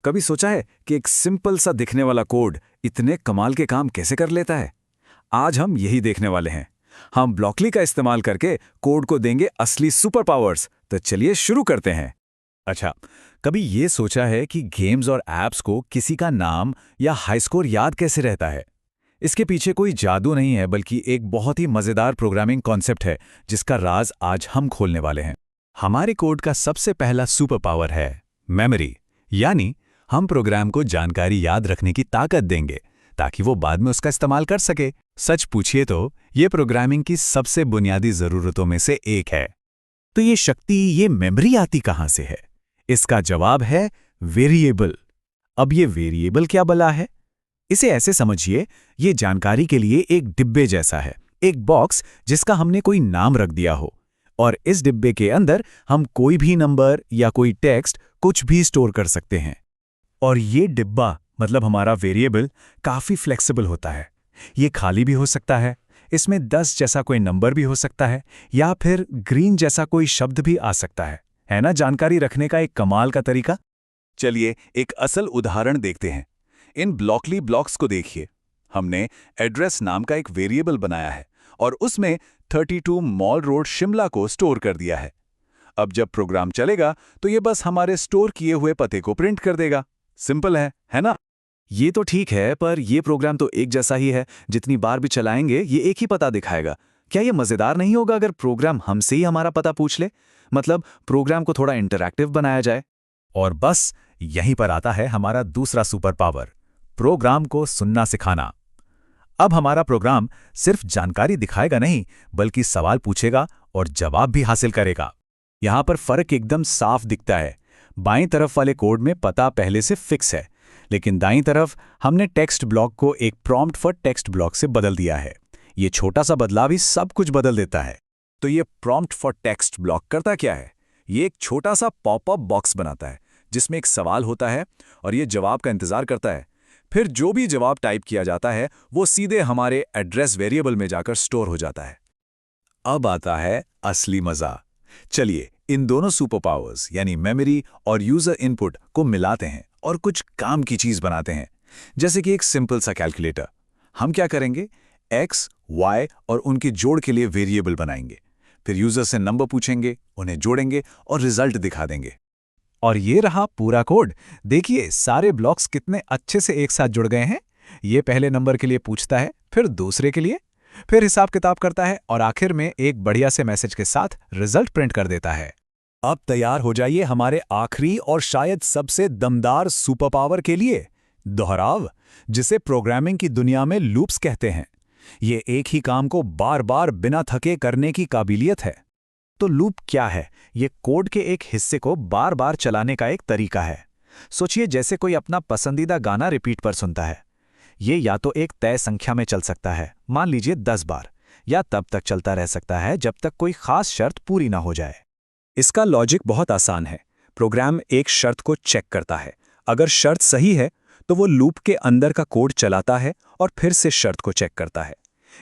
कभी सोचा है कि एक सिंपल सा दिखने वाला कोड इतने कमाल के काम कैसे कर लेता है? आज हम यही देखने वाले हैं। हम ब्लॉकली का इस्तेमाल करके कोड को देंगे असली सुपर पावर्स। तो चलिए शुरू करते हैं। अच्छा, कभी ये सोचा है कि गेम्स और एप्स को किसी का नाम या हाई स्कोर याद कैसे रहता है? इसके पीछे कोई जादू नहीं है, बल्कि एक बहुत ही मजेदार प्रोग्रामिंग कॉन्सेप्ट है जिसका राज आज हम खोलने वाले हैं। हमारे कोड का सबसे पहला सुपर पावर है मेमोरी, यानी हम प्रोग्राम को जानकारी याद रखने की ताकत देंगे ताकि वो बाद में उसका इस्तेमाल कर सके। सच पूछिए तो ये प्रोग्रामिंग की सबसे बुनियादी जरूरतों में से एक है। तो ये शक्ति, ये मेमोरी आती कहां से है? इसका जवाब है वेरिएबल। अब ये वेरिएबल क्या भला है? इसे ऐसे समझिए, ये जानकारी के लिए एक डिब्बे जैसा है, एक बॉक्स जिसका हमने कोई नाम रख दिया हो, और इस डिब्बे के अंदर हम कोई भी नंबर या कोई टेक्स्ट कुछ भी स्टोर कर सकते हैं। और ये डिब्बा मतलब हमारा वेरिएबल काफी फ्लेक्सिबल होता है। ये खाली भी हो सकता है, इसमें 10 जैसा कोई नंबर भी हो सकता है, या फिर ग्रीन जैसा कोई शब्द भी आ सकता है ना? जानकारी रखने का एक कमाल का तरीका। चलिए एक असल उदाहरण देखते हैं। इन ब्लॉकली ब्लॉक्स को देखिए। हमने एड्रेस नाम का एक वेरिएबल बनाया है और उसमें 32 मॉल रोड शिमला को स्टोर कर दिया है। अब जब प्रोग्राम चलेगा तो ये बस हमारे स्टोर किए हुए पते को प्रिंट कर देगा। सिंपल है ना? ये तो ठीक है, पर ये प्रोग्राम तो एक जैसा ही है। जितनी बार भी चलाएंगे ये एक ही पता दिखाएगा। क्या ये मजेदार नहीं होगा अगर प्रोग्राम हमसे ही हमारा पता पूछ ले? मतलब प्रोग्राम को थोड़ा इंटरैक्टिव बनाया जाए। और बस यहीं पर आता है हमारा दूसरा सुपर पावर, प्रोग्राम को सुनना सिखाना। अब हमारा प्रोग्राम सिर्फ जानकारी दिखाएगा नहीं, बल्कि सवाल पूछेगा और जवाब भी हासिल करेगा। यहां पर फर्क एकदम साफ दिखता है। बाईं तरफ वाले कोड में पता पहले से फिक्स है, लेकिन दाईं तरफ हमने टेक्स्ट ब्लॉक को एक प्रॉम्प्ट फॉर टेक्स्ट ब्लॉक से बदल दिया है। ये छोटा सा बदलाव ही सब कुछ बदल देता है। तो ये प्रॉम्प्ट फॉर टेक्स्ट ब्लॉक करता क्या है? ये एक छोटा सा पॉपअप बॉक्स बनाता है जिसमें एक सवाल होता है और ये जवाब का इंतजार करता है। फिर जो भी जवाब टाइप किया जाता है वो सीधे हमारे एड्रेस वेरिएबल में जाकर स्टोर हो जाता है। अब आता है असली मजा। चलिए इन दोनों सुपर पावर्स यानी मेमोरी और यूजर इनपुट को मिलाते हैं और कुछ काम की चीज बनाते हैं, जैसे कि एक सिंपल सा कैलकुलेटर। हम क्या करेंगे? एक्स, वाई और उनके जोड़ के लिए वेरिएबल बनाएंगे। फिर यूजर से नंबर पूछेंगे, उन्हें जोड़ेंगे और रिजल्ट दिखा देंगे। और ये रहा पूरा कोड। देखिए सारे ब्लॉक्स कितने अच्छे से एक साथ जुड़ गए हैं। ये पहले नंबर के लिए पूछता है, फिर दूसरे के लिए, फिर हिसाब किताब करता है और आखिर में एक बढ़िया से मैसेज के साथ रिजल्ट प्रिंट कर देता है। अब तैयार हो जाइए हमारे आखिरी और शायद सबसे दमदार सुपर पावर के लिए, दोहराव, जिसे प्रोग्रामिंग की दुनिया में लूप्स कहते हैं। ये एक ही काम को बार बार बिना थके करने की काबिलियत है। तो लूप क्या है? ये कोड के एक हिस्से को बार बार चलाने का एक तरीका है। सोचिए जैसे कोई अपना पसंदीदा गाना रिपीट पर सुनता है। ये या तो एक तय संख्या में चल सकता है, मान लीजिए 10 बार, या तब तक चलता रह सकता है जब तक कोई खास शर्त पूरी ना हो जाए। इसका लॉजिक बहुत आसान है। प्रोग्राम एक शर्त को चेक करता है। अगर शर्त सही है तो वो लूप के अंदर का कोड चलाता है और फिर से शर्त को चेक करता है।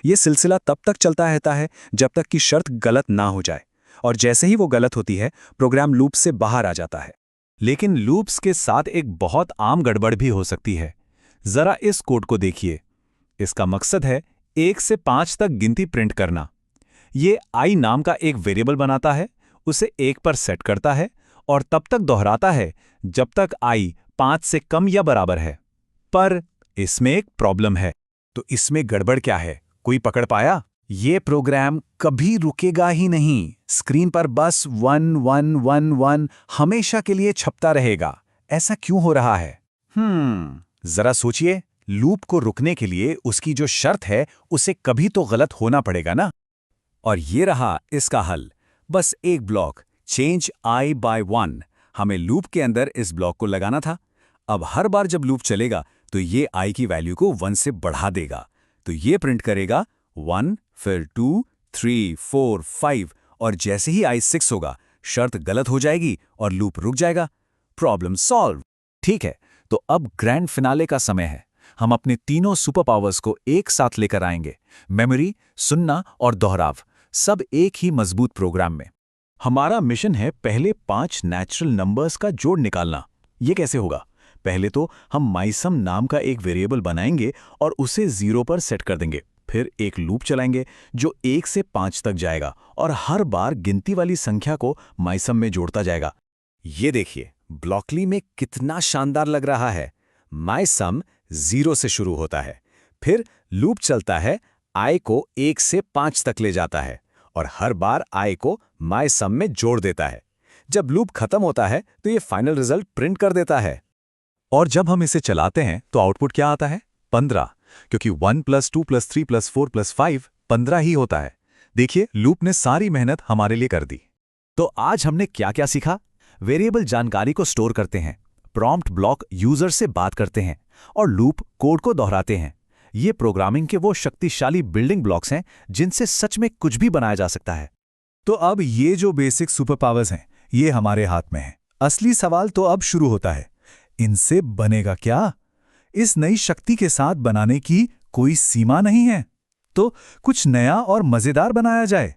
ये सिलसिला तब तक चलता रहता है जब तक कि शर्त गलत ना हो जाए, और जैसे ही वो गलत होती है प्रोग्राम लूप से बाहर आ जाता है। लेकिन लूप्स के साथ एक बहुत आम गड़बड़ भी हो सकती है। जरा इस कोड को देखिए। इसका मकसद है 1 से 5 तक गिनती प्रिंट करना। ये आई नाम का एक वेरिएबल बनाता है, उसे 1 पर सेट करता है और तब तक दोहराता है जब तक आई 5 से कम या बराबर है। पर इसमें एक प्रॉब्लम है। तो इसमें गड़बड़ क्या है? कोई पकड़ पाया? ये प्रोग्राम कभी रुकेगा ही नहीं। स्क्रीन पर बस 1 1 1 1 हमेशा के लिए छपता रहेगा। ऐसा क्यों हो रहा है? जरा सोचिए। लूप को रुकने के लिए उसकी जो शर्त है उसे कभी तो गलत होना पड़ेगा ना। और ये रहा इसका हल। बस एक ब्लॉक, चेंज आई बाय 1। हमें लूप के अंदर इस ब्लॉक को लगाना था। अब हर बार जब लूप चलेगा तो ये आई की वैल्यू को 1 से बढ़ा देगा। तो ये प्रिंट करेगा 1, फिर 2, 3, 4, 5, और जैसे ही आई 6 होगा शर्त गलत हो जाएगी और लूप रुक जाएगा। Problem solve. ठीक है, तो अब ग्रैंड फिनाले का समय है। हम अपने तीनों सुपर पावर्स को एक साथ लेकर आएंगे। मेमोरी, सुनना और दोहराव, सब एक ही मजबूत प्रोग्राम में। हमारा मिशन है पहले 5 नेचुरल नंबर्स का जोड़ निकालना। ये कैसे होगा? पहले तो हम माइसम नाम का एक वेरिएबल बनाएंगे और उसे 0 पर सेट कर देंगे। फिर एक लूप चलाएंगे जो 1 से 5 तक जाएगा और हर बार गिनती वाली संख्या को माइसम में जोड़ता जाएगा। ये देखिए, ब्लॉकली में कितना शानदार लग रहा है। माइसम 0 से शुरू होता है, फिर लूप चलता है, i को 1 से 5 तक ले जाता है और हर बार i को माइसम में जोड़ देता है। जब लूप खत्म होता है तो ये फाइनल रिजल्ट प्रिंट कर देता है। और जब हम इसे चलाते हैं तो आउटपुट क्या आता है? 15, क्योंकि 1 + 2 + 3 + 4 + 5 15 ही होता है। देखिए, लूप ने सारी मेहनत हमारे लिए कर दी। तो आज हमने क्या क्या सीखा? वेरिएबल जानकारी को स्टोर करते हैं, प्रॉम्प्ट ब्लॉक यूजर से बात करते हैं और लूप कोड को दोहराते हैं। ये प्रोग्रामिंग के वो शक्तिशाली बिल्डिंग ब्लॉक्स हैं जिनसे सच में कुछ भी बनाया जा सकता है। तो अब ये जो बेसिक सुपर पावर्स हैं, ये हमारे हाथ में हैं। असली सवाल तो अब शुरू होता है, इनसे बनेगा क्या? इस नई शक्ति के साथ बनाने की कोई सीमा नहीं है। तो कुछ नया और मजेदार बनाया जाए।